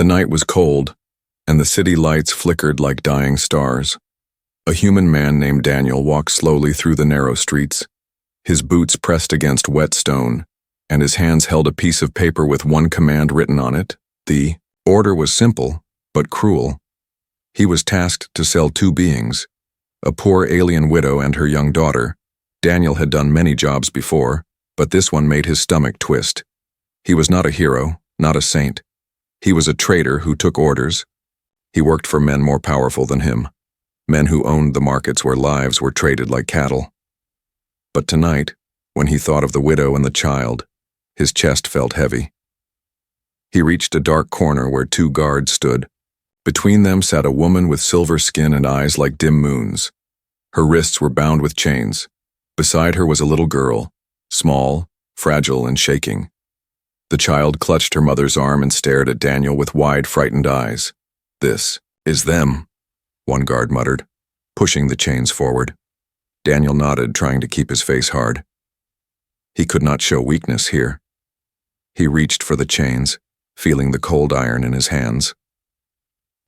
The night was cold, and the city lights flickered like dying stars. A human man named Daniel walked slowly through the narrow streets, his boots pressed against wet stone, and his hands held a piece of paper with one command written on it. The order was simple, but cruel. He was tasked to sell two beings, a poor alien widow and her young daughter. Daniel had done many jobs before, but this one made his stomach twist. He was not a hero, not a saint. He was a traitor who took orders. He worked for men more powerful than him, men who owned the markets where lives were traded like cattle. But tonight, when he thought of the widow and the child, his chest felt heavy. He reached a dark corner where two guards stood. Between them sat a woman with silver skin and eyes like dim moons. Her wrists were bound with chains. Beside her was a little girl, small, fragile, and shaking. The child clutched her mother's arm and stared at Daniel with wide, frightened eyes. "This is them," one guard muttered, pushing the chains forward. Daniel nodded, trying to keep his face hard. He could not show weakness here. He reached for the chains, feeling the cold iron in his hands.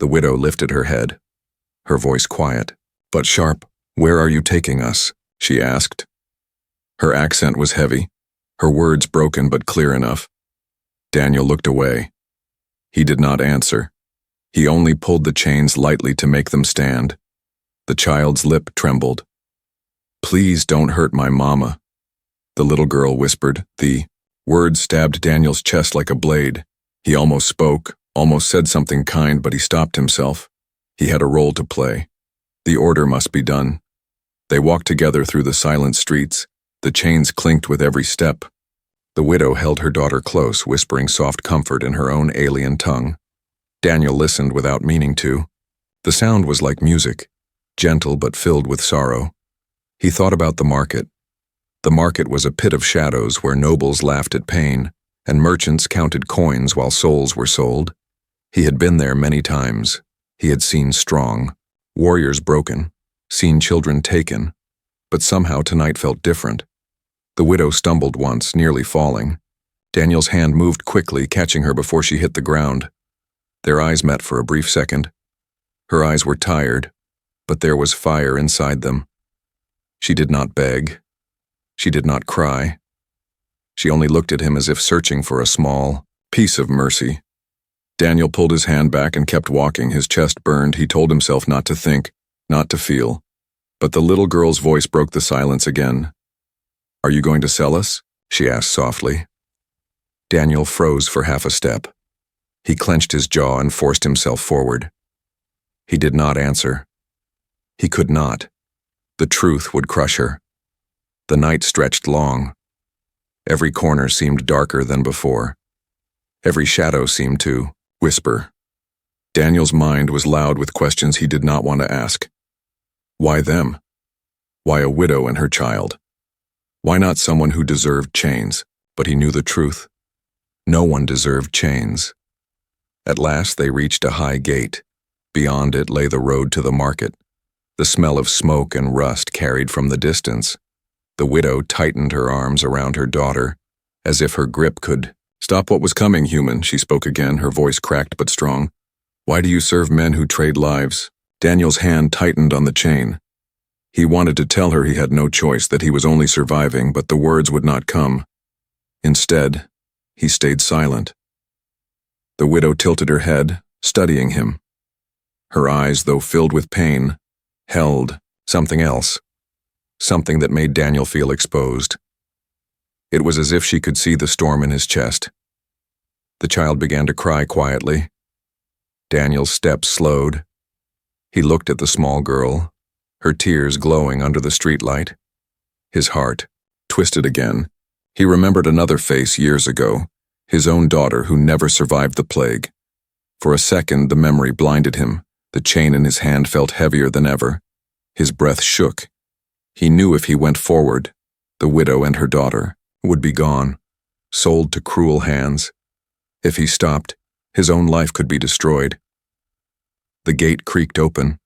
The widow lifted her head, her voice quiet, but sharp. "Where are you taking us?" she asked. Her accent was heavy, her words broken but clear enough. Daniel looked away. He did not answer. He only pulled the chains lightly to make them stand. The child's lip trembled. "Please don't hurt my mama," the little girl whispered. The words stabbed Daniel's chest like a blade. He almost spoke, almost said something kind, but he stopped himself. He had a role to play. The order must be done. They walked together through the silent streets. The chains clinked with every step. The widow held her daughter close, whispering soft comfort in her own alien tongue. Daniel listened without meaning to. The sound was like music, gentle but filled with sorrow. He thought about the market. The market was a pit of shadows where nobles laughed at pain, and merchants counted coins while souls were sold. He had been there many times. He had seen strong, warriors broken, seen children taken, but somehow tonight felt different. The widow stumbled once, nearly falling. Daniel's hand moved quickly, catching her before she hit the ground. Their eyes met for a brief second. Her eyes were tired, but there was fire inside them. She did not beg. She did not cry. She only looked at him as if searching for a small piece of mercy. Daniel pulled his hand back and kept walking. His chest burned. He told himself not to think, not to feel. But the little girl's voice broke the silence again. "Are you going to sell us?" she asked softly. Daniel froze for half a step. He clenched his jaw and forced himself forward. He did not answer. He could not. The truth would crush her. The night stretched long. Every corner seemed darker than before. Every shadow seemed to whisper. Daniel's mind was loud with questions he did not want to ask. Why them? Why a widow and her child? Why not someone who deserved chains? But he knew the truth. No one deserved chains. At last they reached a high gate. Beyond it lay the road to the market. The smell of smoke and rust carried from the distance. The widow tightened her arms around her daughter, as if her grip could stop what was coming. "Human," she spoke again, her voice cracked but strong. "Why do you serve men who trade lives?" Daniel's hand tightened on the chain. He wanted to tell her he had no choice, that he was only surviving, but the words would not come. Instead, he stayed silent. The widow tilted her head, studying him. Her eyes, though filled with pain, held something else, something that made Daniel feel exposed. It was as if she could see the storm in his chest. The child began to cry quietly. Daniel's steps slowed. He looked at the small girl, her tears glowing under the streetlight. His heart twisted again. He remembered another face years ago, his own daughter who never survived the plague. For a second, the memory blinded him. The chain in his hand felt heavier than ever. His breath shook. He knew if he went forward, the widow and her daughter would be gone, sold to cruel hands. If he stopped, his own life could be destroyed. The gate creaked open.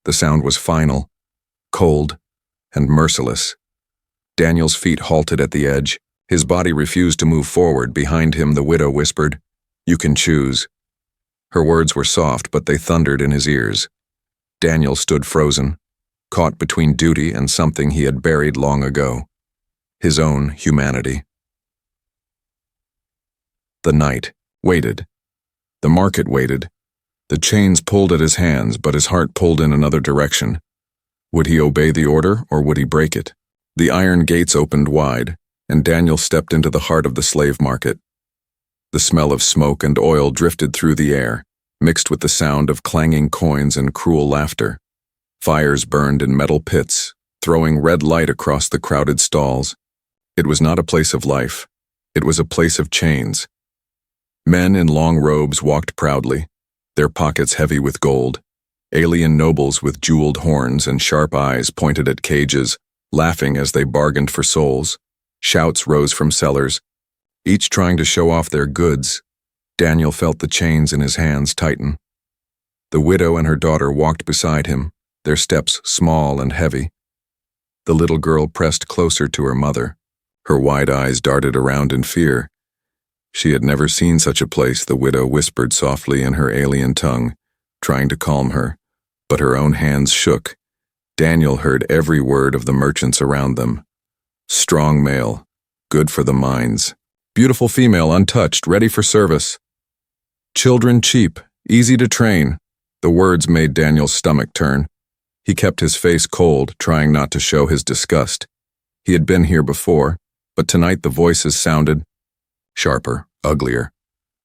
The sound was final, cold, and merciless. Daniel's feet halted at the edge. His body refused to move forward. Behind him, the widow whispered, "You can choose." Her words were soft, but they thundered in his ears. Daniel stood frozen, caught between duty and something he had buried long ago, his own humanity. The night waited. The market waited. The chains pulled at his hands, but his heart pulled in another direction. Would he obey the order, or would he break it? The iron gates opened wide, and Daniel stepped into the heart of the slave market. The smell of smoke and oil drifted through the air, mixed with the sound of clanging coins and cruel laughter. Fires burned in metal pits, throwing red light across the crowded stalls. It was not a place of life. It was a place of chains. Men in long robes walked proudly, their pockets heavy with gold. Alien nobles with jeweled horns and sharp eyes pointed at cages, laughing as they bargained for souls. Shouts rose from sellers, each trying to show off their goods. Daniel felt the chains in his hands tighten. The widow and her daughter walked beside him, their steps small and heavy. The little girl pressed closer to her mother. Her wide eyes darted around in fear. She had never seen such a place, the widow whispered softly in her alien tongue, trying to calm her, but her own hands shook. Daniel heard every word of the merchants around them. Strong male, good for the mines. Beautiful female, untouched, ready for service. Children cheap, easy to train. The words made Daniel's stomach turn. He kept his face cold, trying not to show his disgust. He had been here before, but tonight the voices sounded sharper, uglier.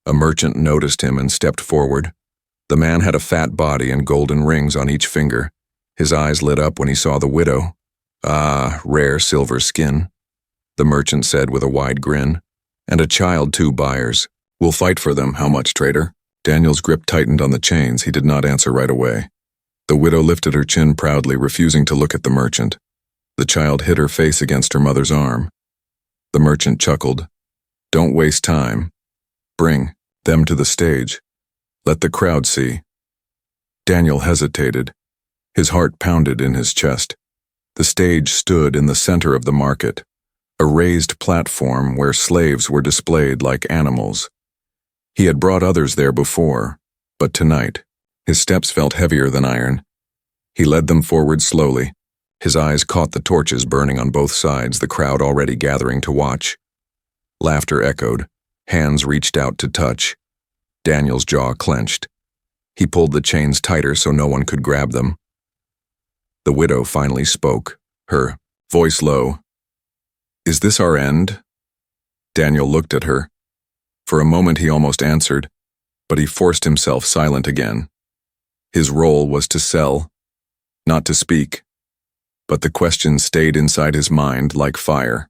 A merchant noticed him and stepped forward. The man had a fat body and golden rings on each finger. His eyes lit up when he saw the widow. Ah, rare silver skin, the merchant said with a wide grin. And a child too, buyers. We'll fight for them. How much, trader? Daniel's grip tightened on the chains. He did not answer right away. The widow lifted her chin proudly, refusing to look at the merchant. The child hid her face against her mother's arm. The merchant chuckled. Don't waste time. Bring them to the stage. Let the crowd see. Daniel hesitated. His heart pounded in his chest. The stage stood in the center of the market, a raised platform where slaves were displayed like animals. He had brought others there before, but tonight, his steps felt heavier than iron. He led them forward slowly. His eyes caught the torches burning on both sides, the crowd already gathering to watch. Laughter echoed. Hands reached out to touch. Daniel's jaw clenched. He pulled the chains tighter so no one could grab them. The widow finally spoke, her voice low. Is this our end? Daniel looked at her. For a moment he almost answered, but he forced himself silent again. His role was to sell, not to speak. But the question stayed inside his mind like fire.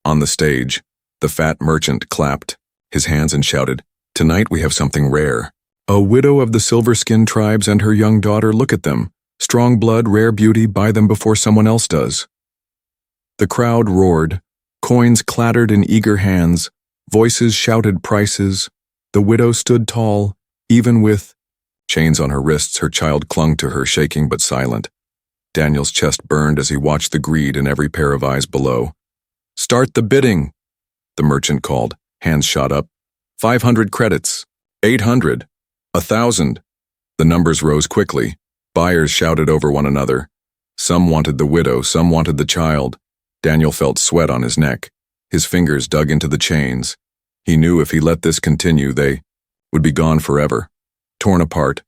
On the stage, the fat merchant clapped his hands and shouted, Tonight we have something rare. A widow of the silver-skinned tribes and her young daughter, look at them. Strong blood, rare beauty, buy them before someone else does. The crowd roared. Coins clattered in eager hands. Voices shouted prices. The widow stood tall, even with chains on her wrists. Her child clung to her, shaking but silent. Daniel's chest burned as he watched the greed in every pair of eyes below. Start the bidding, the merchant called. Hands shot up. 500 credits. 800. 1,000. The numbers rose quickly. Buyers shouted over one another. Some wanted the widow, some wanted the child. Daniel felt sweat on his neck. His fingers dug into the chains. He knew if he let this continue, they would be gone forever, torn apart.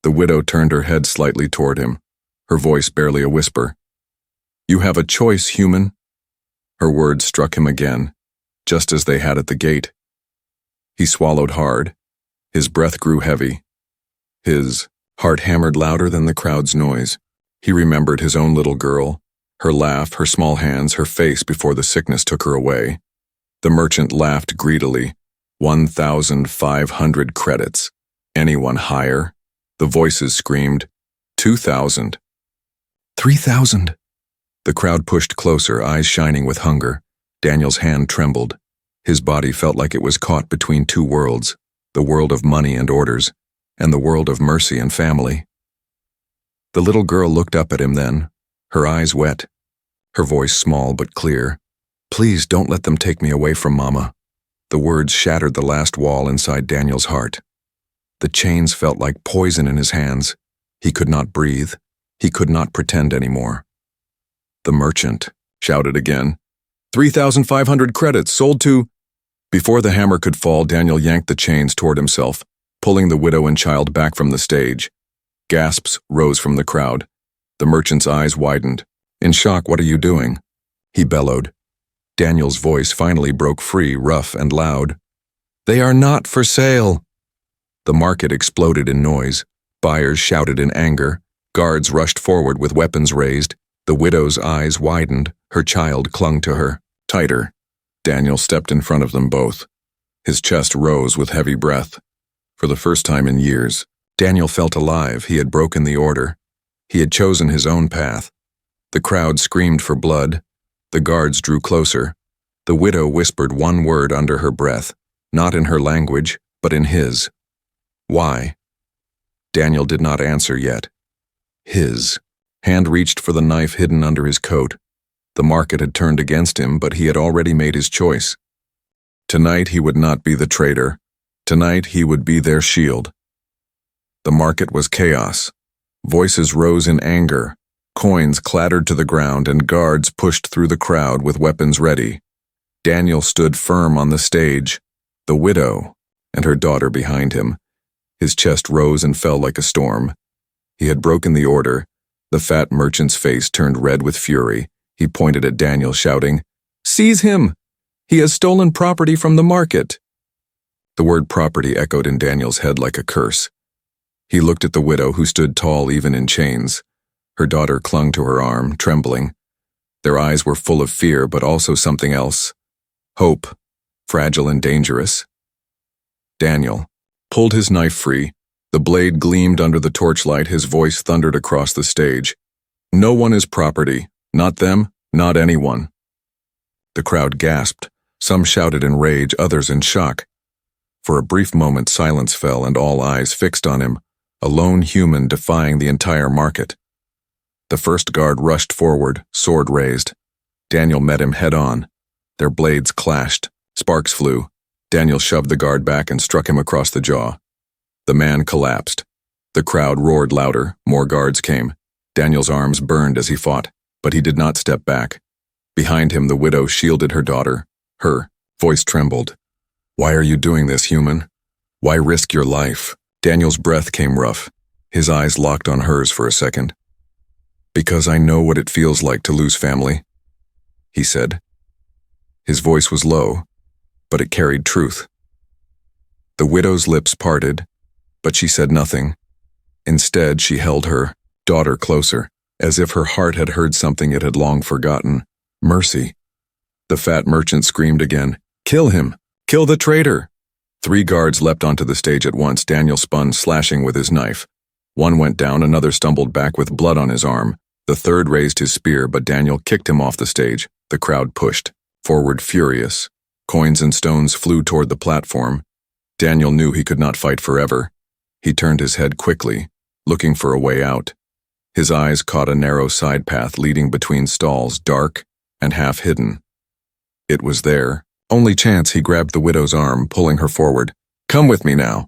The widow turned her head slightly toward him, her voice barely a whisper. You have a choice, human. Her words struck him again, just as they had at the gate. He swallowed hard. His breath grew heavy. His heart hammered louder than the crowd's noise. He remembered his own little girl, her laugh, her small hands, her face before the sickness took her away. The merchant laughed greedily. 1,500 credits. Anyone higher? The voices screamed. 2,000. 3,000. The crowd pushed closer, eyes shining with hunger. Daniel's hand trembled. His body felt like it was caught between two worlds, the world of money and orders, and the world of mercy and family. The little girl looked up at him then, her eyes wet, her voice small but clear. Please don't let them take me away from Mama. The words shattered the last wall inside Daniel's heart. The chains felt like poison in his hands. He could not breathe. He could not pretend anymore. The merchant shouted again. 3,500 credits sold to... Before the hammer could fall, Daniel yanked the chains toward himself, pulling the widow and child back from the stage. Gasps rose from the crowd. The merchant's eyes widened. In shock, "What are you doing?" he bellowed. Daniel's voice finally broke free, rough and loud. "They are not for sale." The market exploded in noise. Buyers shouted in anger. Guards rushed forward with weapons raised. The widow's eyes widened. Her child clung to her, tighter. Daniel stepped in front of them both. His chest rose with heavy breath. For the first time in years, Daniel felt alive. He had broken the order. He had chosen his own path. The crowd screamed for blood. The guards drew closer. The widow whispered one word under her breath, not in her language, but in his. Why? Daniel did not answer yet. His hand reached for the knife hidden under his coat. The market had turned against him, but he had already made his choice. Tonight he would not be the traitor. Tonight he would be their shield. The market was chaos. Voices rose in anger. Coins clattered to the ground and guards pushed through the crowd with weapons ready. Daniel stood firm on the stage, the widow and her daughter behind him. His chest rose and fell like a storm. He had broken the order. The fat merchant's face turned red with fury. He pointed at Daniel, shouting, "Seize him! He has stolen property from the market." The word property echoed in Daniel's head like a curse. He looked at the widow, who stood tall even in chains. Her daughter clung to her arm, trembling. Their eyes were full of fear, but also something else. Hope, fragile and dangerous. Daniel pulled his knife free. The blade gleamed under the torchlight. His voice thundered across the stage. "No one is property. Not them, not anyone." The crowd gasped. Some shouted in rage, others in shock. For a brief moment, silence fell and all eyes fixed on him, a lone human defying the entire market. The first guard rushed forward, sword raised. Daniel met him head-on. Their blades clashed. Sparks flew. Daniel shoved the guard back and struck him across the jaw. The man collapsed. The crowd roared louder. More guards came. Daniel's arms burned as he fought, but he did not step back. Behind him, the widow shielded her daughter. Her voice trembled. "Why are you doing this, human? Why risk your life?" Daniel's breath came rough. His eyes locked on hers for a second. "Because I know what it feels like to lose family," he said. His voice was low, but it carried truth. The widow's lips parted, but she said nothing. Instead, she held her daughter closer, as if her heart had heard something it had long forgotten. Mercy. The fat merchant screamed again. "Kill him! Kill the traitor!" 3 guards leapt onto the stage at once. Daniel spun, slashing with his knife. One went down, another stumbled back with blood on his arm. The third raised his spear, but Daniel kicked him off the stage. The crowd pushed forward, furious. Coins and stones flew toward the platform. Daniel knew he could not fight forever. He turned his head quickly, looking for a way out. His eyes caught a narrow side path leading between stalls, dark and half hidden. It was there. Only chance. He grabbed the widow's arm, pulling her forward. "Come with me now."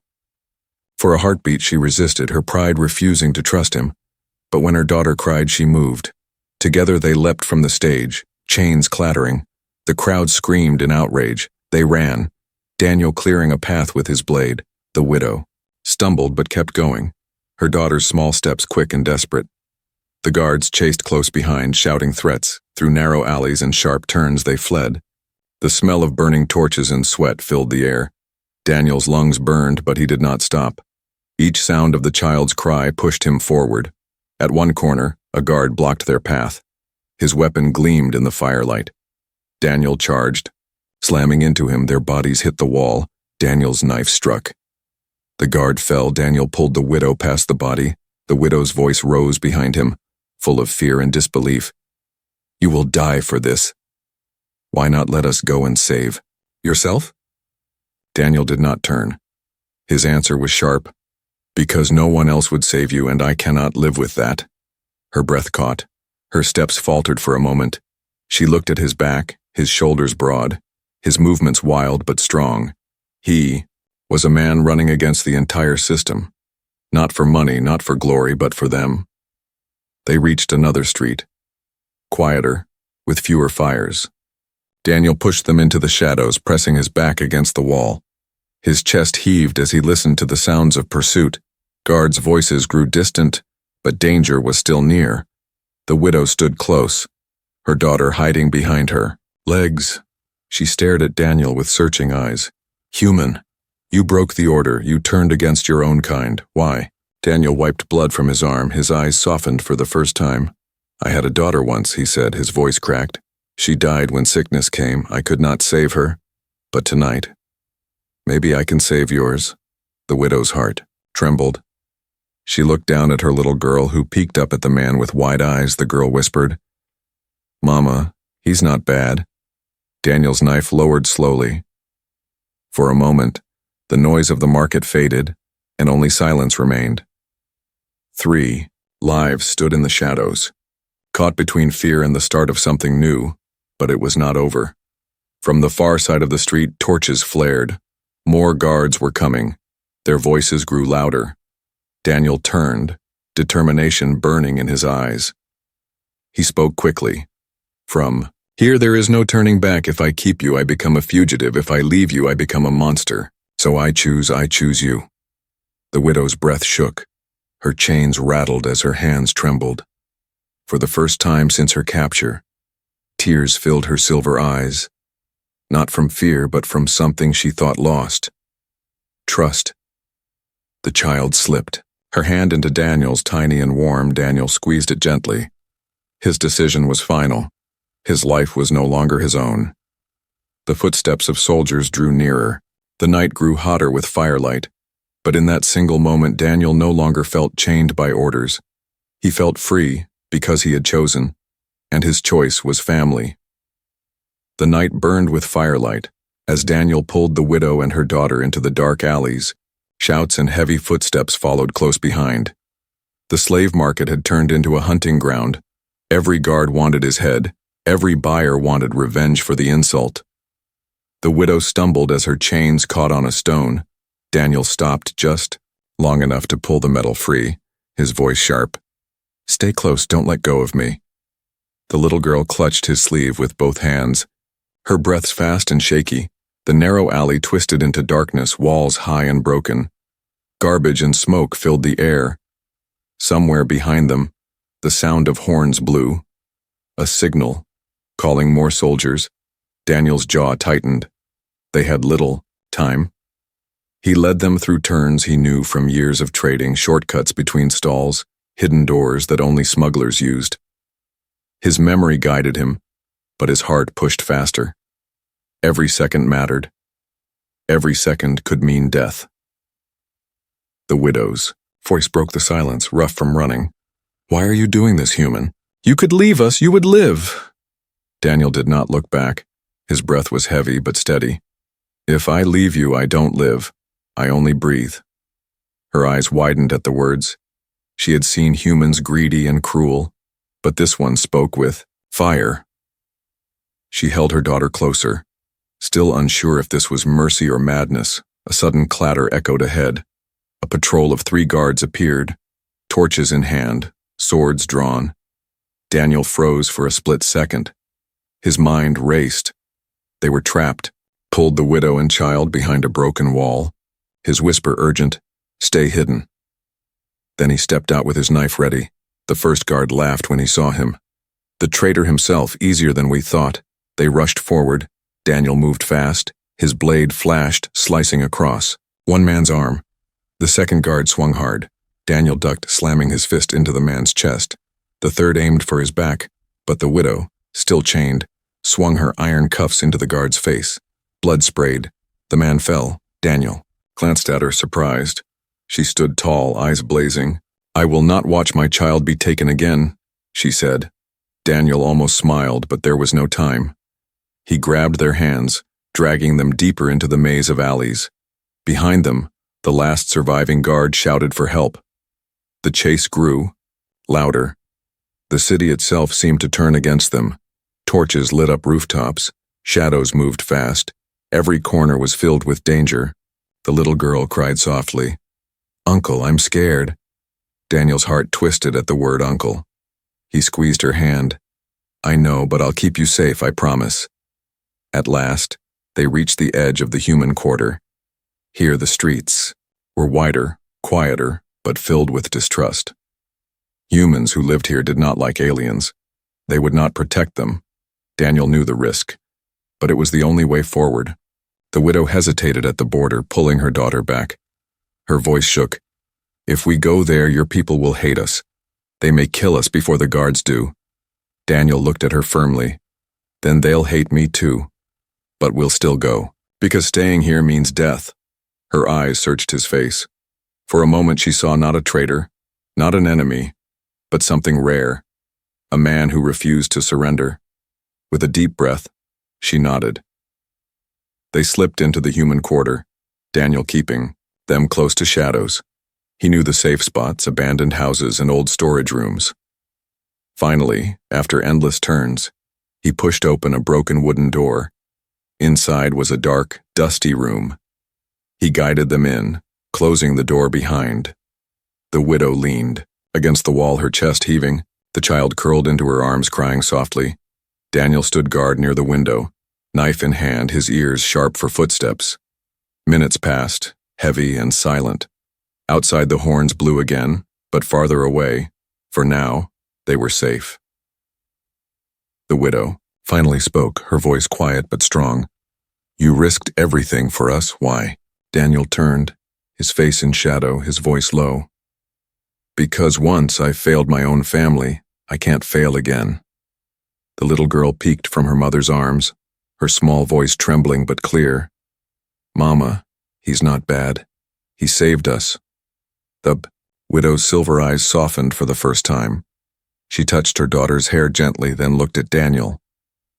For a heartbeat she resisted, her pride refusing to trust him. But when her daughter cried, she moved. Together they leapt from the stage, chains clattering. The crowd screamed in outrage. They ran, Daniel clearing a path with his blade. The widow stumbled but kept going, her daughter's small steps quick and desperate. The guards chased close behind, shouting threats. Through narrow alleys and sharp turns they fled. The smell of burning torches and sweat filled the air. Daniel's lungs burned, but he did not stop. Each sound of the child's cry pushed him forward. At one corner, a guard blocked their path. His weapon gleamed in the firelight. Daniel charged. Slamming into him, their bodies hit the wall. Daniel's knife struck. The guard fell. Daniel pulled the widow past the body. The widow's voice rose behind him, full of fear and disbelief. "You will die for this. Why not let us go and save yourself?" Daniel did not turn. His answer was sharp. "Because no one else would save you, and I cannot live with that." Her breath caught. Her steps faltered for a moment. She looked at his back, his shoulders broad, his movements wild but strong. He was a man running against the entire system. Not for money, not for glory, but for them. They reached another street. Quieter, with fewer fires. Daniel pushed them into the shadows, pressing his back against the wall. His chest heaved as he listened to the sounds of pursuit. Guards' voices grew distant, but danger was still near. The widow stood close, her daughter hiding behind her. Legs. She stared at Daniel with searching eyes. Human. You broke the order. You turned against your own kind. Why? Daniel wiped blood from his arm. His eyes softened for the first time. I had a daughter once, he said, his voice cracked. She died when sickness came. I could not save her. But tonight, maybe I can save yours. The widow's heart trembled. She looked down at her little girl, who peeked up at the man with wide eyes. The girl whispered, Mama, he's not bad. Daniel's knife lowered slowly. For a moment, the noise of the market faded, and only silence remained. 3 lives stood in the shadows, caught between fear and the start of something new, but it was not over. From the far side of the street, torches flared. More guards were coming. Their voices grew louder. Daniel turned, determination burning in his eyes. He spoke quickly. Here there is no turning back. If I keep you, I become a fugitive. If I leave you, I become a monster. So I choose you. The widow's breath shook. Her chains rattled as her hands trembled. For the first time since her capture, tears filled her silver eyes. Not from fear, but from something she thought lost. Trust. The child slipped, her hand into Daniel's, tiny and warm. Daniel squeezed it gently. His decision was final. His life was no longer his own. The footsteps of soldiers drew nearer. The night grew hotter with firelight. But in that single moment, Daniel no longer felt chained by orders. He felt free because he had chosen, and his choice was family. The night burned with firelight as Daniel pulled the widow and her daughter into the dark alleys. Shouts and heavy footsteps followed close behind. The slave market had turned into a hunting ground. Every guard wanted his head. Every buyer wanted revenge for the insult. The widow stumbled as her chains caught on a stone. Daniel stopped just long enough to pull the metal free, his voice sharp. Stay close, don't let go of me. The little girl clutched his sleeve with both hands. Her breaths fast and shaky. The narrow alley twisted into darkness, walls high and broken. Garbage and smoke filled the air. Somewhere behind them, the sound of horns blew. A signal, calling more soldiers. Daniel's jaw tightened. They had little time. He led them through turns he knew from years of trading, shortcuts between stalls, hidden doors that only smugglers used. His memory guided him, but his heart pushed faster. Every second mattered. Every second could mean death. The widow's voice broke the silence, rough from running. Why are you doing this, human? You could leave us, you would live. Daniel did not look back. His breath was heavy but steady. If I leave you, I don't live. I only breathe. Her eyes widened at the words. She had seen humans greedy and cruel, but this one spoke with fire. She held her daughter closer, still unsure if this was mercy or madness. A sudden clatter echoed ahead. A patrol of 3 guards appeared, torches in hand, swords drawn. Daniel froze for a split second. His mind raced. They were trapped, pulled the widow and child behind a broken wall. His whisper urgent, stay hidden. Then he stepped out with his knife ready. The first guard laughed when he saw him. The traitor himself, easier than we thought. They rushed forward. Daniel moved fast. His blade flashed, slicing across. One man's arm. The second guard swung hard. Daniel ducked, slamming his fist into the man's chest. The third aimed for his back, but the widow, still chained, swung her iron cuffs into the guard's face. Blood sprayed. The man fell. Daniel glanced at her, surprised. She stood tall, eyes blazing. I will not watch my child be taken again, she said. Daniel almost smiled, but there was no time. He grabbed their hands, dragging them deeper into the maze of alleys. Behind them, the last surviving guard shouted for help. The chase grew, louder. The city itself seemed to turn against them. Torches lit up rooftops. Shadows moved fast. Every corner was filled with danger. The little girl cried softly. "Uncle, I'm scared." Daniel's heart twisted at the word uncle. He squeezed her hand. "I know, but I'll keep you safe, I promise." At last, they reached the edge of the human quarter. Here the streets were wider, quieter, but filled with distrust. Humans who lived here did not like aliens. They would not protect them. Daniel knew the risk, but it was the only way forward. The widow hesitated at the border, pulling her daughter back. Her voice shook. "If we go there, your people will hate us. They may kill us before the guards do." Daniel looked at her firmly. "Then they'll hate me too. But we'll still go, because staying here means death." Her eyes searched his face. For a moment she saw not a traitor, not an enemy, but something rare, a man who refused to surrender. With a deep breath, she nodded. They slipped into the human quarter, Daniel keeping them close to shadows. He knew the safe spots, abandoned houses, and old storage rooms. Finally, after endless turns, he pushed open a broken wooden door. Inside was a dark, dusty room. He guided them in, closing the door behind. The widow leaned against the wall, her chest heaving. The child curled into her arms, crying softly. Daniel stood guard near the window, knife in hand, his ears sharp for footsteps. Minutes passed, heavy and silent. Outside the horns blew again, but farther away. For now, they were safe. The widow finally spoke, her voice quiet but strong. "You risked everything for us, why?" Daniel turned, his face in shadow, his voice low. "Because once I failed my own family, I can't fail again." The little girl peeked from her mother's arms, her small voice trembling but clear. "Mama, he's not bad. He saved us." The widow's silver eyes softened for the first time. She touched her daughter's hair gently, then looked at Daniel.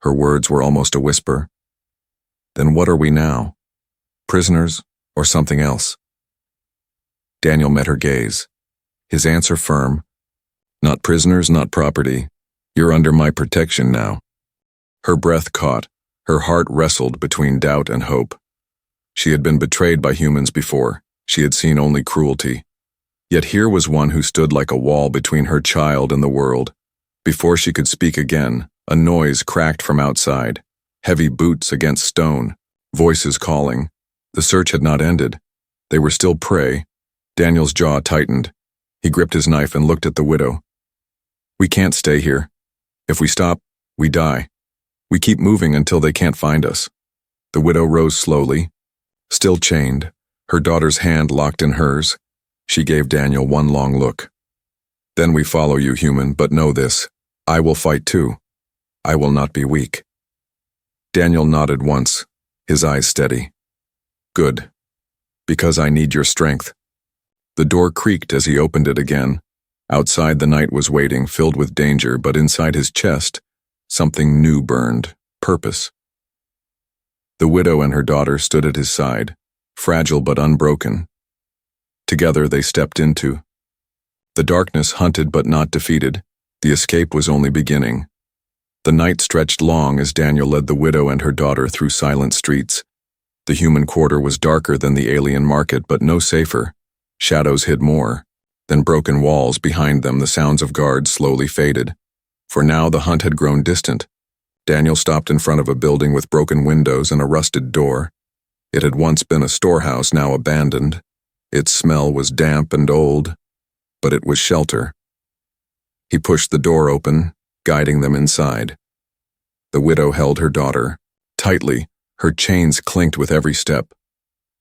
Her words were almost a whisper. "Then what are we now? Prisoners or something else?" Daniel met her gaze, his answer firm. "Not prisoners, not property. You're under my protection now." Her breath caught, her heart wrestled between doubt and hope. She had been betrayed by humans before, she had seen only cruelty. Yet here was one who stood like a wall between her child and the world. Before she could speak again, a noise cracked from outside, heavy boots against stone, voices calling. The search had not ended. They were still prey. Daniel's jaw tightened. He gripped his knife and looked at the widow. "We can't stay here. If we stop, we die. We keep moving until they can't find us." The widow rose slowly, still chained, her daughter's hand locked in hers. She gave Daniel one long look. "Then we follow you, human, but know this. I will fight too. I will not be weak." Daniel nodded once, his eyes steady. "Good. Because I need your strength." The door creaked as he opened it again. Outside the night was waiting, filled with danger, but inside his chest, something new burned, purpose. The widow and her daughter stood at his side, fragile but unbroken. Together they stepped into. The darkness hunted but not defeated. The escape was only beginning. The night stretched long as Daniel led the widow and her daughter through silent streets. The human quarter was darker than the alien market, but no safer. Shadows hid more. Then broken walls behind them, the sounds of guards slowly faded. For now the hunt had grown distant. Daniel stopped in front of a building with broken windows and a rusted door. It had once been a storehouse, now abandoned. Its smell was damp and old, but it was shelter. He pushed the door open, guiding them inside. The widow held her daughter. Tightly, her chains clinked with every step.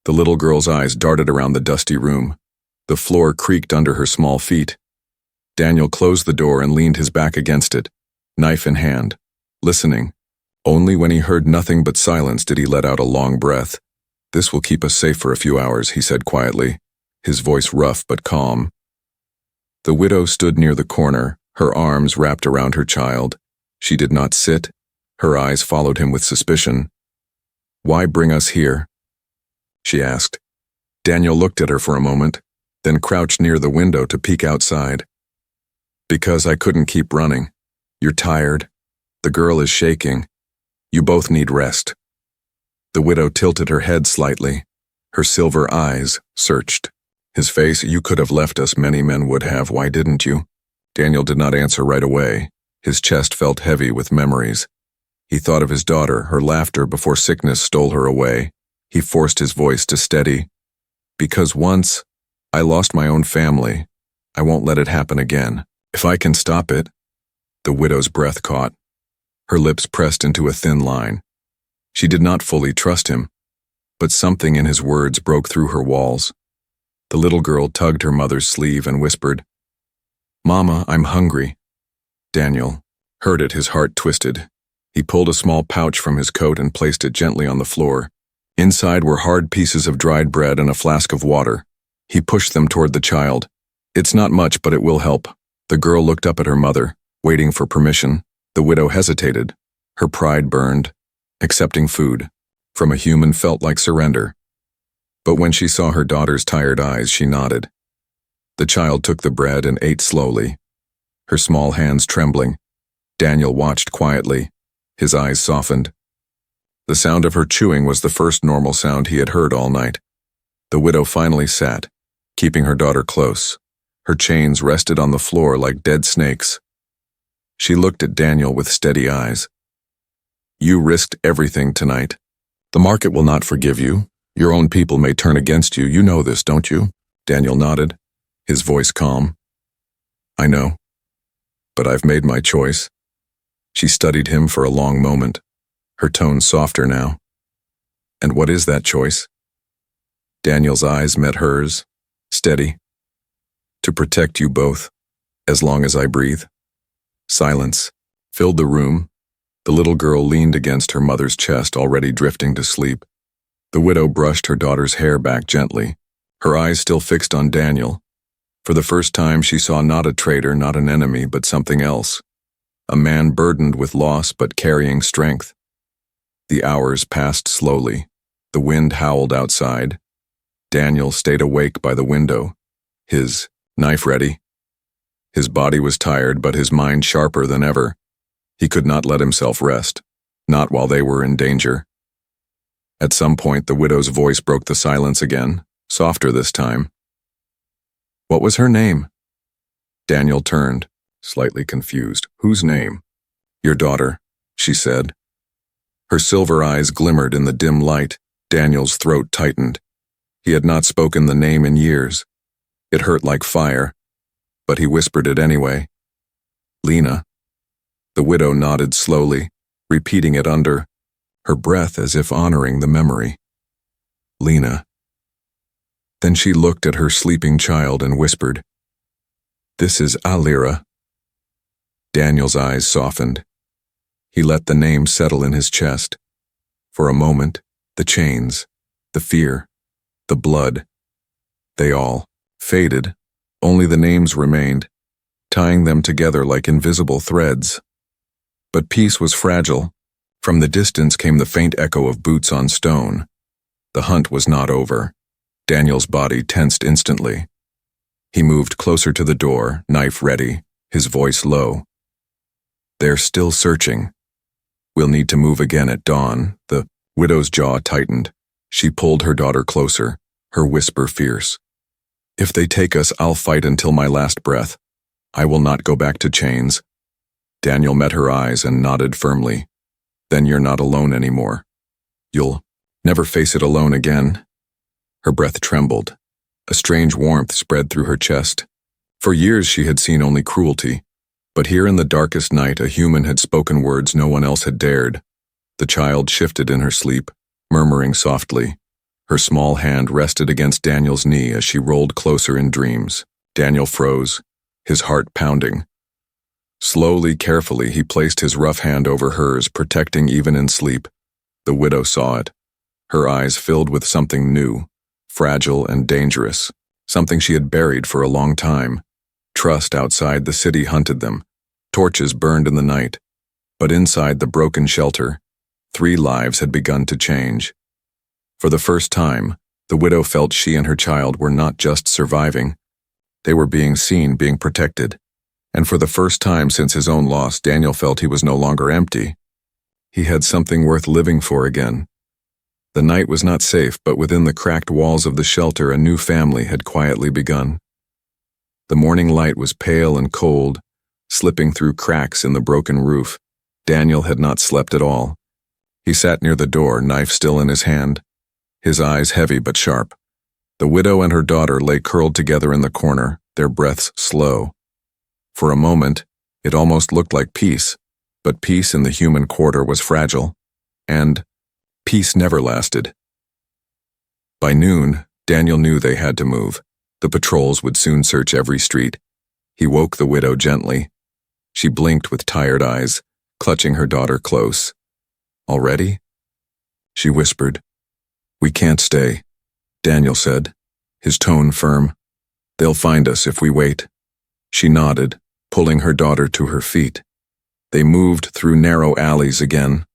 The little girl's eyes darted around the dusty room. The floor creaked under her small feet. Daniel closed the door and leaned his back against it, knife in hand, listening. Only when he heard nothing but silence did he let out a long breath. "This will keep us safe for a few hours," he said quietly, his voice rough but calm. The widow stood near the corner, her arms wrapped around her child. She did not sit. Her eyes followed him with suspicion. "Why bring us here?" she asked. Daniel looked at her for a moment, then crouched near the window to peek outside. "Because I couldn't keep running. You're tired. The girl is shaking. You both need rest." The widow tilted her head slightly. Her silver eyes searched. His face, "You could have left us, many men would have, why didn't you?" Daniel did not answer right away. His chest felt heavy with memories. He thought of his daughter, her laughter before sickness stole her away. He forced his voice to steady. "Because once, I lost my own family. I won't let it happen again. If I can stop it." The widow's breath caught. Her lips pressed into a thin line. She did not fully trust him, but something in his words broke through her walls. The little girl tugged her mother's sleeve and whispered, "Mama, I'm hungry." Daniel heard it, his heart twisted. He pulled a small pouch from his coat and placed it gently on the floor. Inside were hard pieces of dried bread and a flask of water. He pushed them toward the child. "It's not much, but it will help." The girl looked up at her mother, waiting for permission. The widow hesitated. Her pride burned. Accepting food from a human felt like surrender. But when she saw her daughter's tired eyes, she nodded. The child took the bread and ate slowly, her small hands trembling. Daniel watched quietly, his eyes softened. The sound of her chewing was the first normal sound he had heard all night. The widow finally sat, keeping her daughter close. Her chains rested on the floor like dead snakes. She looked at Daniel with steady eyes. "You risked everything tonight. The market will not forgive you. Your own people may turn against you. You know this, don't you?" Daniel nodded, his voice calm. "I know, but I've made my choice." She studied him for a long moment, her tone softer now. "And what is that choice?" Daniel's eyes met hers, steady. "To protect you both, as long as I breathe." Silence filled the room. The little girl leaned against her mother's chest, already drifting to sleep. The widow brushed her daughter's hair back gently, her eyes still fixed on Daniel. For the first time, she saw not a traitor, not an enemy, but something else. A man burdened with loss but carrying strength. The hours passed slowly. The wind howled outside. Daniel stayed awake by the window, his knife ready. His body was tired, but his mind sharper than ever. He could not let himself rest, not while they were in danger. At some point, the widow's voice broke the silence again, softer this time. "What was her name?" Daniel turned, slightly confused. "Whose name?" "Your daughter," she said. Her silver eyes glimmered in the dim light. Daniel's throat tightened. He had not spoken the name in years. It hurt like fire, but he whispered it anyway. "Lena." The widow nodded slowly, repeating it under her breath as if honoring the memory. "Lena." Then she looked at her sleeping child and whispered, "This is Alira." Daniel's eyes softened. He let the name settle in his chest. For a moment, the chains, the fear, the blood, they all faded. Only the names remained, tying them together like invisible threads. But peace was fragile. From the distance came the faint echo of boots on stone. The hunt was not over. Daniel's body tensed instantly. He moved closer to the door, knife ready, his voice low. "They're still searching. We'll need to move again at dawn." The widow's jaw tightened. She pulled her daughter closer, her whisper fierce. "If they take us, I'll fight until my last breath. I will not go back to chains." Daniel met her eyes and nodded firmly. "Then you're not alone anymore. You'll never face it alone again." Her breath trembled. A strange warmth spread through her chest. For years she had seen only cruelty, but here in the darkest night a human had spoken words no one else had dared. The child shifted in her sleep, murmuring softly. Her small hand rested against Daniel's knee as she rolled closer in dreams. Daniel froze, his heart pounding. Slowly, carefully, he placed his rough hand over hers, protecting even in sleep. The widow saw it. Her eyes filled with something new, fragile and dangerous, something she had buried for a long time. Trust outside the city hunted them. Torches burned in the night. But inside the broken shelter, 3 lives had begun to change. For the first time, the widow felt she and her child were not just surviving. They were being seen, being protected. And for the first time since his own loss, Daniel felt he was no longer empty. He had something worth living for again. The night was not safe, but within the cracked walls of the shelter a new family had quietly begun. The morning light was pale and cold, slipping through cracks in the broken roof. Daniel had not slept at all. He sat near the door, knife still in his hand, his eyes heavy but sharp. The widow and her daughter lay curled together in the corner, their breaths slow. For a moment, it almost looked like peace, but peace in the human quarter was fragile, and peace never lasted. By noon, Daniel knew they had to move. The patrols would soon search every street. He woke the widow gently. She blinked with tired eyes, clutching her daughter close. "Already?" She whispered. "We can't stay," Daniel said, his tone firm. "They'll find us if we wait." She nodded, pulling her daughter to her feet. They moved through narrow alleys again,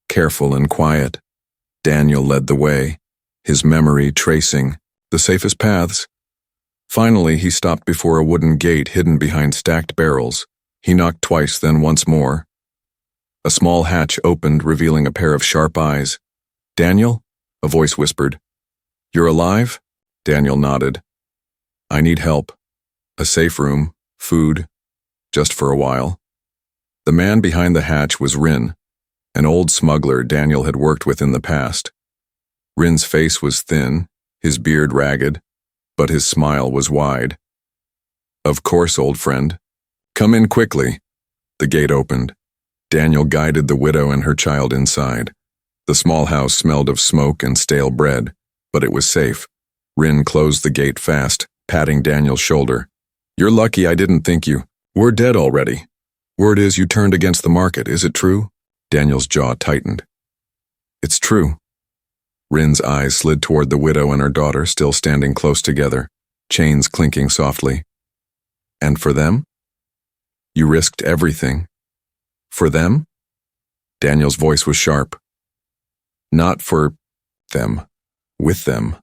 careful and quiet. Daniel led the way, his memory tracing the safest paths. Finally, he stopped before a wooden gate hidden behind stacked barrels. He knocked twice, then once more. A small hatch opened, revealing a pair of sharp eyes. "Daniel?" a voice whispered. "You're alive?" Daniel nodded. "I need help. A safe room, food, just for a while." The man behind the hatch was Rin, an old smuggler Daniel had worked with in the past. Rin's face was thin, his beard ragged, but his smile was wide. "Of course, old friend. Come in quickly." The gate opened. Daniel guided the widow and her child inside. The small house smelled of smoke and stale bread, but it was safe. Rin closed the gate fast, patting Daniel's shoulder. "You're lucky I didn't think you were dead already. Word is you turned against the market, is it true?" Daniel's jaw tightened. "It's true." Rin's eyes slid toward the widow and her daughter, still standing close together, chains clinking softly. "And for them? You risked everything. For them?" Daniel's voice was sharp. "Not for them. With them."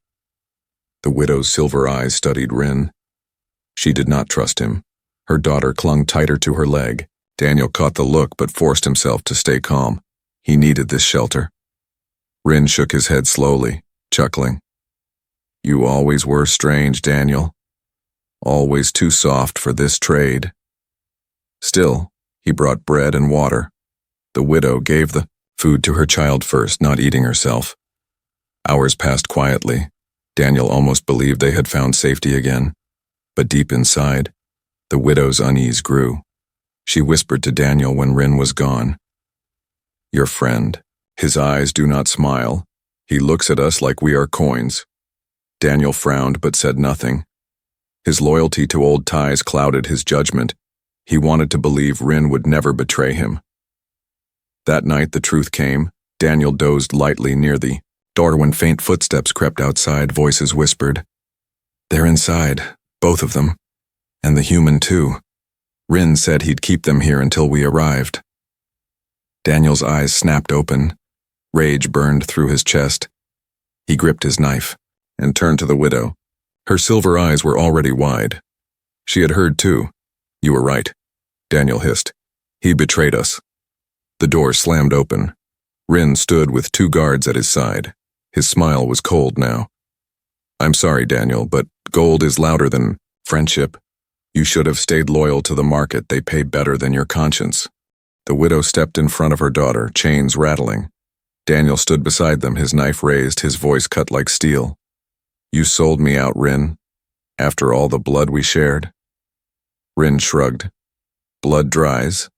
The widow's silver eyes studied Rin. She did not trust him. Her daughter clung tighter to her leg. Daniel caught the look but forced himself to stay calm. He needed this shelter. Rin shook his head slowly, chuckling. "You always were strange, Daniel. Always too soft for this trade." Still, he brought bread and water. The widow gave the food to her child first, not eating herself. Hours passed quietly. Daniel almost believed they had found safety again. But deep inside, the widow's unease grew. She whispered to Daniel when Rin was gone. "Your friend. His eyes do not smile. He looks at us like we are coins." Daniel frowned but said nothing. His loyalty to old ties clouded his judgment. He wanted to believe Rin would never betray him. That night the truth came. Daniel dozed lightly near the door when faint footsteps crept outside. Voices whispered. "They're inside, both of them. And the human too. Rin said he'd keep them here until we arrived." Daniel's eyes snapped open. Rage burned through his chest. He gripped his knife and turned to the widow. Her silver eyes were already wide. She had heard too. "You were right," Daniel hissed. "He betrayed us." The door slammed open. Rin stood with 2 guards at his side. His smile was cold now. "I'm sorry, Daniel, but gold is louder than friendship. You should have stayed loyal to the market. They pay better than your conscience." The widow stepped in front of her daughter, chains rattling. Daniel stood beside them, his knife raised, his voice cut like steel. "You sold me out, Rin, after all the blood we shared." Rin shrugged. "Blood dries,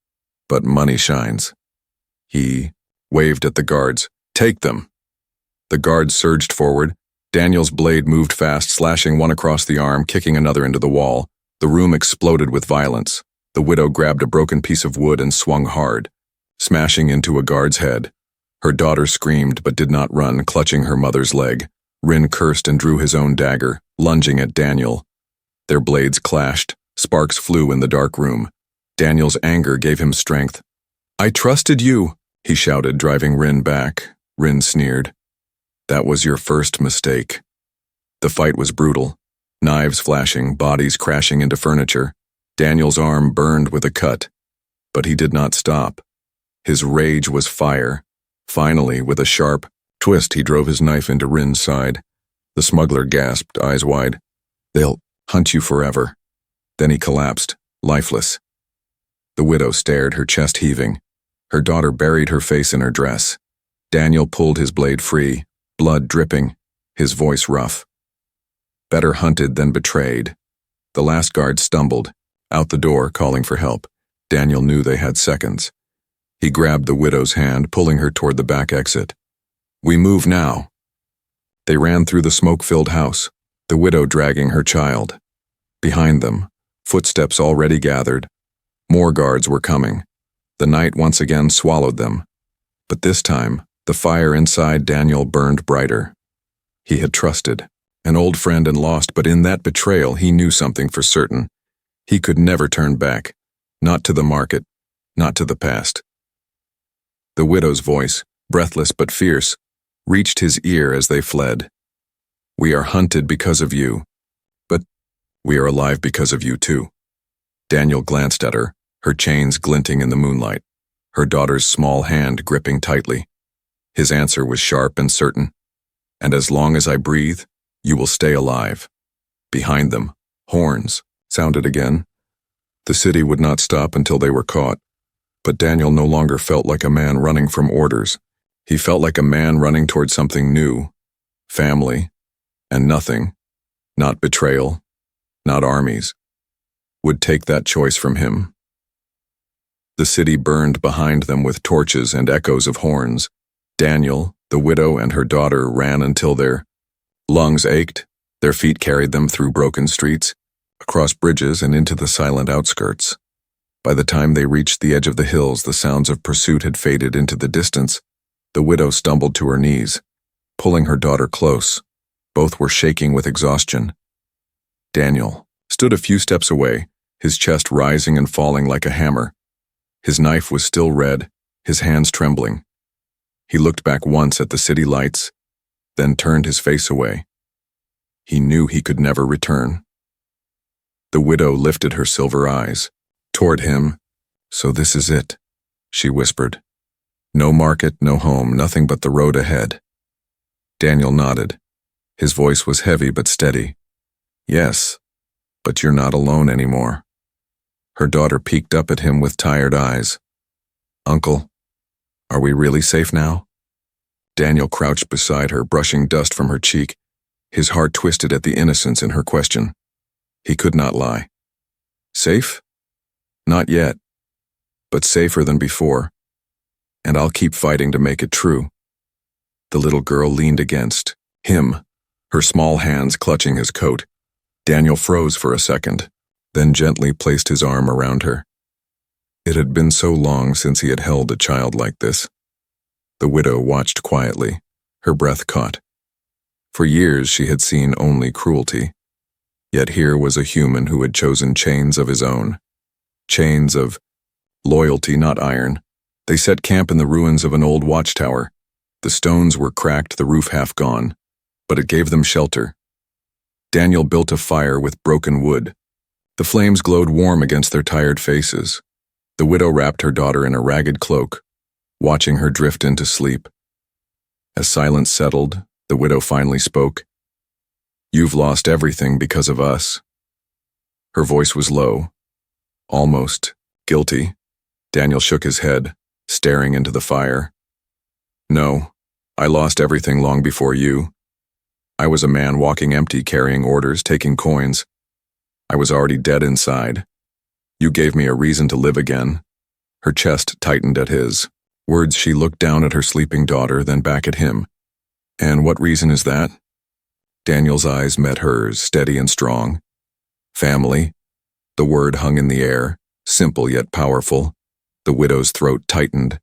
but money shines." He waved at the guards. "Take them." The guards surged forward. Daniel's blade moved fast, slashing one across the arm, kicking another into the wall. The room exploded with violence. The widow grabbed a broken piece of wood and swung hard, smashing into a guard's head. Her daughter screamed but did not run, clutching her mother's leg. Rin cursed and drew his own dagger, lunging at Daniel. Their blades clashed. Sparks flew in the dark room. Daniel's anger gave him strength. "I trusted you," he shouted, driving Rin back. Rin sneered. "That was your first mistake." The fight was brutal. Knives flashing, bodies crashing into furniture. Daniel's arm burned with a cut. But he did not stop. His rage was fire. Finally, with a sharp Twist, he drove his knife into Rin's side. The smuggler gasped, eyes wide. They'll hunt you forever. Then he collapsed, lifeless. The widow stared, her chest heaving. Her daughter buried her face in her dress. Daniel pulled his blade free, blood dripping, his voice rough. Better hunted than betrayed. The last guard stumbled, out the door, calling for help. Daniel knew they had seconds. He grabbed the widow's hand, pulling her toward the back exit. We move now. They ran through the smoke-filled house, the widow dragging her child. Behind them, footsteps already gathered. More guards were coming. The night once again swallowed them. But this time, the fire inside Daniel burned brighter. He had trusted, an old friend and lost, but in that betrayal he knew something for certain. He could never turn back, not to the market, not to the past. The widow's voice, breathless but fierce, reached his ear as they fled. We are hunted because of you, but we are alive because of you too. Daniel glanced at her, her chains glinting in the moonlight, her daughter's small hand gripping tightly. His answer was sharp and certain. And as long as I breathe, you will stay alive. Behind them, horns sounded again. The city would not stop until they were caught. But Daniel no longer felt like a man running from orders. He felt like a man running toward something new. Family. And nothing, not betrayal, not armies, would take that choice from him. The city burned behind them with torches and echoes of horns. Daniel, the widow, and her daughter ran until their lungs ached. Their feet carried them through broken streets, across bridges, and into the silent outskirts. By the time they reached the edge of the hills, the sounds of pursuit had faded into the distance. The widow stumbled to her knees, pulling her daughter close. Both were shaking with exhaustion. Daniel stood a few steps away, his chest rising and falling like a hammer. His knife was still red, his hands trembling. He looked back once at the city lights, then turned his face away. He knew he could never return. The widow lifted her silver eyes toward him. So this is it, she whispered. No market, no home, nothing but the road ahead. Daniel nodded. His voice was heavy but steady. Yes, but you're not alone anymore. Her daughter peeked up at him with tired eyes. Uncle, are we really safe now? Daniel crouched beside her, brushing dust from her cheek. His heart twisted at the innocence in her question. He could not lie. Safe? Not yet, but safer than before. And I'll keep fighting to make it true. The little girl leaned against him, her small hands clutching his coat. Daniel froze for a second, then gently placed his arm around her. It had been so long since he had held a child like this. The widow watched quietly, her breath caught. For years she had seen only cruelty. Yet here was a human who had chosen chains of his own. Chains of loyalty, not iron. They set camp in the ruins of an old watchtower. The stones were cracked, the roof half gone, but it gave them shelter. Daniel built a fire with broken wood. The flames glowed warm against their tired faces. The widow wrapped her daughter in a ragged cloak, watching her drift into sleep. As silence settled, the widow finally spoke. You've lost everything because of us. Her voice was low, almost guilty. Daniel shook his head, staring into the fire. No, I lost everything long before you. I was a man walking empty, carrying orders, taking coins. I was already dead inside. You gave me a reason to live again. Her chest tightened at his words. She looked down at her sleeping daughter, then back at him. And what reason is that? Daniel's eyes met hers, steady and strong. Family. The word hung in the air, simple yet powerful. The widow's throat tightened.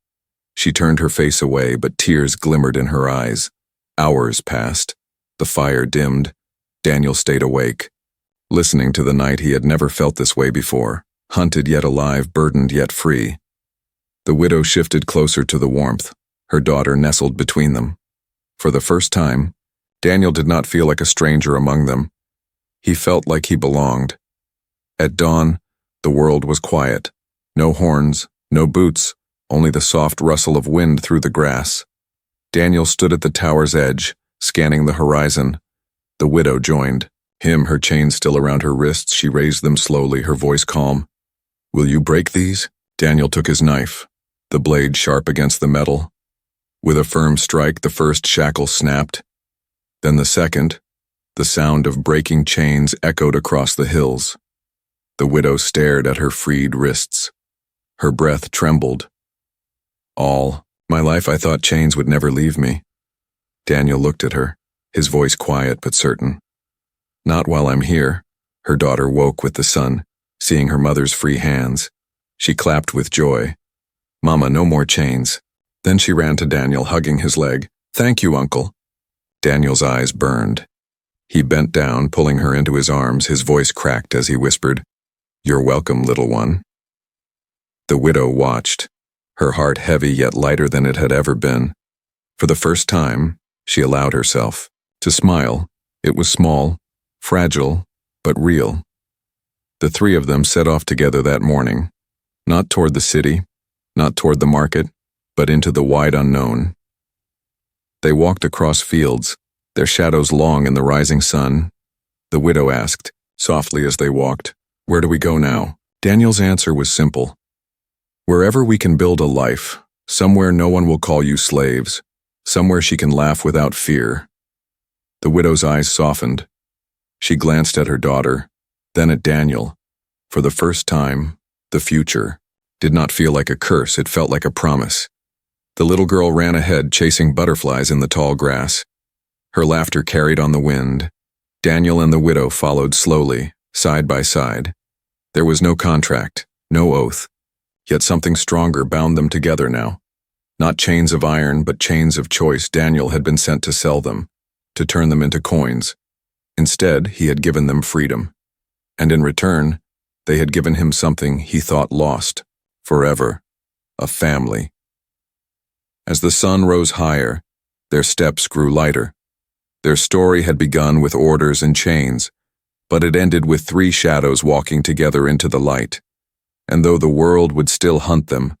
She turned her face away, but tears glimmered in her eyes. Hours passed. The fire dimmed. Daniel stayed awake, listening to the night. He had never felt this way before, hunted yet alive, burdened yet free. The widow shifted closer to the warmth, her daughter nestled between them. For the first time, Daniel did not feel like a stranger among them. He felt like he belonged. At dawn, the world was quiet. No horns, no boots, only the soft rustle of wind through the grass. Daniel stood at the tower's edge, scanning the horizon. The widow joined. Her chains still around her wrists, she raised them slowly, her voice calm. "Will you break these?" Daniel took his knife, the blade sharp against the metal. With a firm strike, the first shackle snapped. Then the second. The sound of breaking chains echoed across the hills. The widow stared at her freed wrists. Her breath trembled. "All my life I thought chains would never leave me." Daniel looked at her, his voice quiet but certain. "Not while I'm here." Her daughter woke with the sun, seeing her mother's free hands. She clapped with joy. "Mama, no more chains." Then she ran to Daniel, hugging his leg. "Thank you, Uncle." Daniel's eyes burned. He bent down, pulling her into his arms, his voice cracked as he whispered, "You're welcome, little one." The widow watched, her heart heavy yet lighter than it had ever been. For the first time, she allowed herself to smile. It was small, fragile, but real. The three of them set off together that morning, not toward the city, not toward the market, but into the wide unknown. They walked across fields, their shadows long in the rising sun. The widow asked, softly as they walked, "Where do we go now?" Daniel's answer was simple. "Wherever we can build a life, somewhere no one will call you slaves, somewhere she can laugh without fear." The widow's eyes softened. She glanced at her daughter, then at Daniel. For the first time, the future did not feel like a curse, it felt like a promise. The little girl ran ahead, chasing butterflies in the tall grass. Her laughter carried on the wind. Daniel and the widow followed slowly, side by side. There was no contract, no oath, yet something stronger bound them together now. Not chains of iron, but chains of choice. Daniel had been sent to sell them, to turn them into coins. Instead, he had given them freedom. And in return, they had given him something he thought lost, forever, a family. As the sun rose higher, their steps grew lighter. Their story had begun with orders and chains, but it ended with three shadows walking together into the light. And though the world would still hunt them,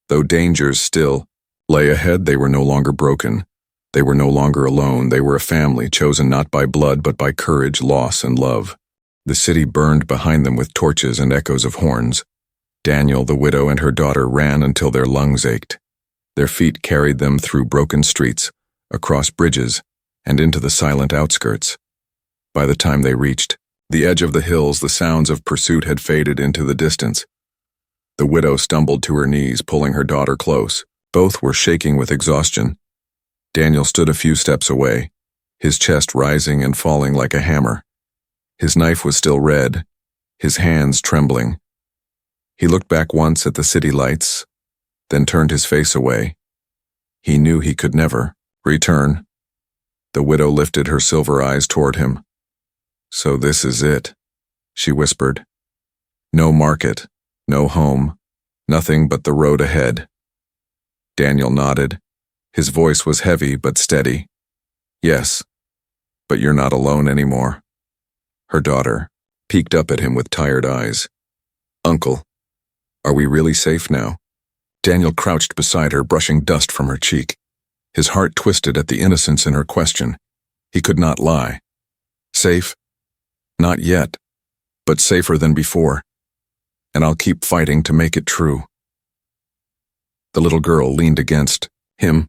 though dangers still lay ahead, they were no longer broken. They were no longer alone. They were a family, chosen not by blood but by courage, loss, and love. The city burned behind them with torches and echoes of horns. Daniel, the widow, and her daughter ran until their lungs ached. Their feet carried them through broken streets, across bridges, and into the silent outskirts. By the time they reached the edge of the hills, the sounds of pursuit had faded into the distance. The widow stumbled to her knees, pulling her daughter close. Both were shaking with exhaustion. Daniel stood a few steps away, his chest rising and falling like a hammer. His knife was still red, his hands trembling. He looked back once at the city lights, then turned his face away. He knew he could never return. The widow lifted her silver eyes toward him. "So this is it," she whispered. "No market, no home, nothing but the road ahead." Daniel nodded. His voice was heavy but steady. "Yes, but you're not alone anymore." Her daughter peeked up at him with tired eyes. "Uncle, are we really safe now?" Daniel crouched beside her, brushing dust from her cheek. His heart twisted at the innocence in her question. He could not lie. "Safe? Not yet, but safer than before. And I'll keep fighting to make it true." The little girl leaned against him,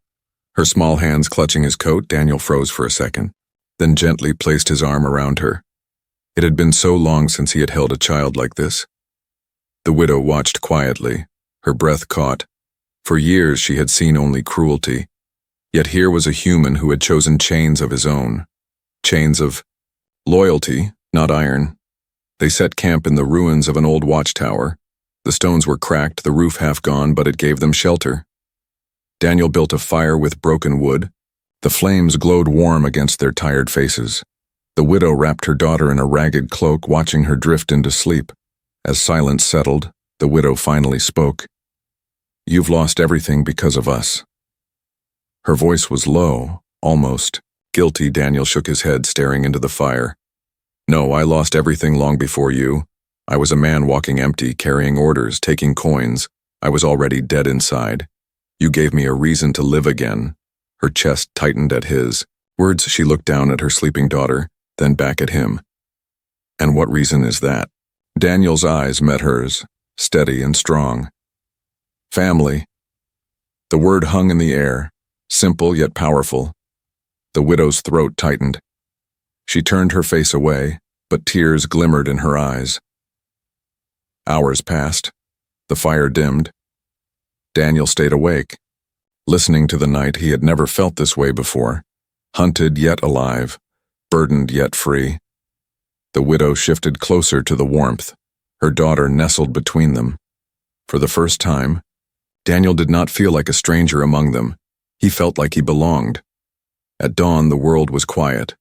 her small hands clutching his coat. Daniel froze for a second, then gently placed his arm around her. It had been so long since he had held a child like this. The widow watched quietly, her breath caught. For years she had seen only cruelty, yet here was a human who had chosen chains of his own. Chains of loyalty, not iron. They set camp in the ruins of an old watchtower. The stones were cracked, the roof half gone, but it gave them shelter. Daniel built a fire with broken wood. The flames glowed warm against their tired faces. The widow wrapped her daughter in a ragged cloak, watching her drift into sleep. As silence settled, the widow finally spoke. "You've lost everything because of us." Her voice was low, almost guilty. Daniel shook his head, staring into the fire. "No, I lost everything long before you. I was a man walking empty, carrying orders, taking coins. I was already dead inside. You gave me a reason to live again." Her chest tightened at his words. She looked down at her sleeping daughter, then back at him. And what reason is that? Daniel's eyes met hers, steady and strong. Family. The word hung in the air, simple yet powerful. The widow's throat tightened. She turned her face away, but tears glimmered in her eyes. Hours passed. The fire dimmed. Daniel stayed awake, listening to the night. He had never felt this way before, hunted yet alive, burdened yet free. The widow shifted closer to the warmth, her daughter nestled between them. For the first time, Daniel did not feel like a stranger among them. He felt like he belonged. At dawn, the world was quiet.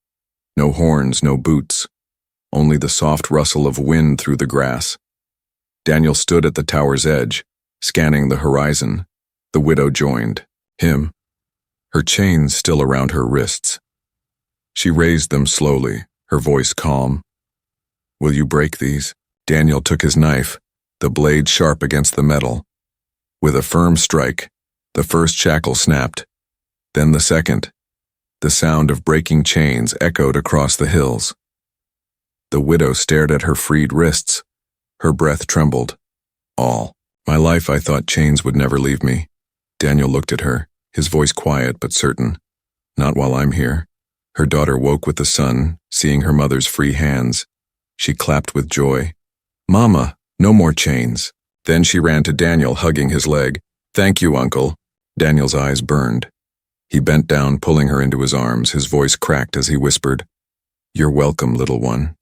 No horns, no boots, only the soft rustle of wind through the grass. Daniel stood at the tower's edge, scanning the horizon. The widow joined him, her chains still around her wrists. She raised them slowly, her voice calm. "Will you break these?" Daniel took his knife, the blade sharp against the metal. With a firm strike, the first shackle snapped. Then the second. The sound of breaking chains echoed across the hills. The widow stared at her freed wrists. Her breath trembled. "All my life I thought chains would never leave me." Daniel looked at her, his voice quiet but certain. "Not while I'm here." Her daughter woke with the sun, seeing her mother's free hands. She clapped with joy. "Mama, no more chains." Then she ran to Daniel, hugging his leg. "Thank you, Uncle." Daniel's eyes burned. He bent down, pulling her into his arms. His voice cracked as he whispered, "You're welcome, little one."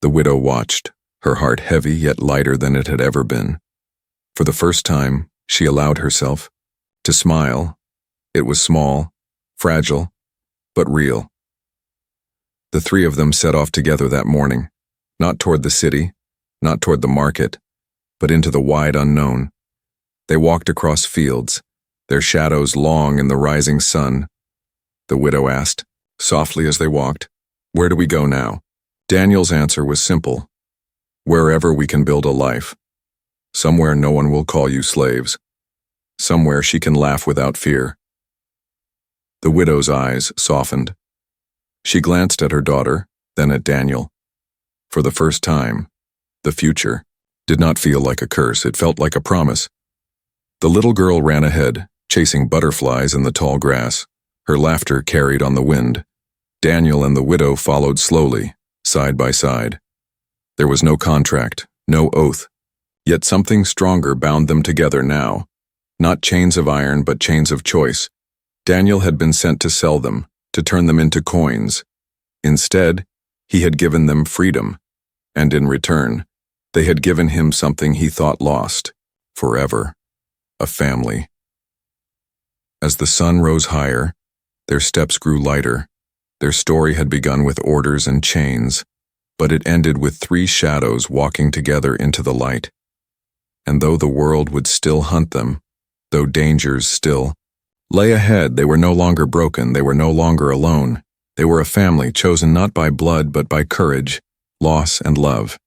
The widow watched, her heart heavy yet lighter than it had ever been. For the first time, she allowed herself to smile. It was small, fragile, but real. The three of them set off together that morning, not toward the city, not toward the market, but into the wide unknown. They walked across fields, their shadows long in the rising sun. The widow asked, softly as they walked, "Where do we go now?" Daniel's answer was simple. "Wherever we can build a life. Somewhere no one will call you slaves. Somewhere she can laugh without fear." The widow's eyes softened. She glanced at her daughter, then at Daniel. For the first time, the future did not feel like a curse. It felt like a promise. The little girl ran ahead, chasing butterflies in the tall grass, her laughter carried on the wind. Daniel and the widow followed slowly, side by side. There was no contract, no oath, yet something stronger bound them together now. Not chains of iron, but chains of choice. Daniel had been sent to sell them, to turn them into coins. Instead, he had given them freedom, and in return, they had given him something he thought lost, forever, a family. As the sun rose higher, their steps grew lighter. Their story had begun with orders and chains, but it ended with three shadows walking together into the light. And though the world would still hunt them, though dangers still lay ahead, they were no longer broken, they were no longer alone. They were a family chosen not by blood but by courage, loss, and love.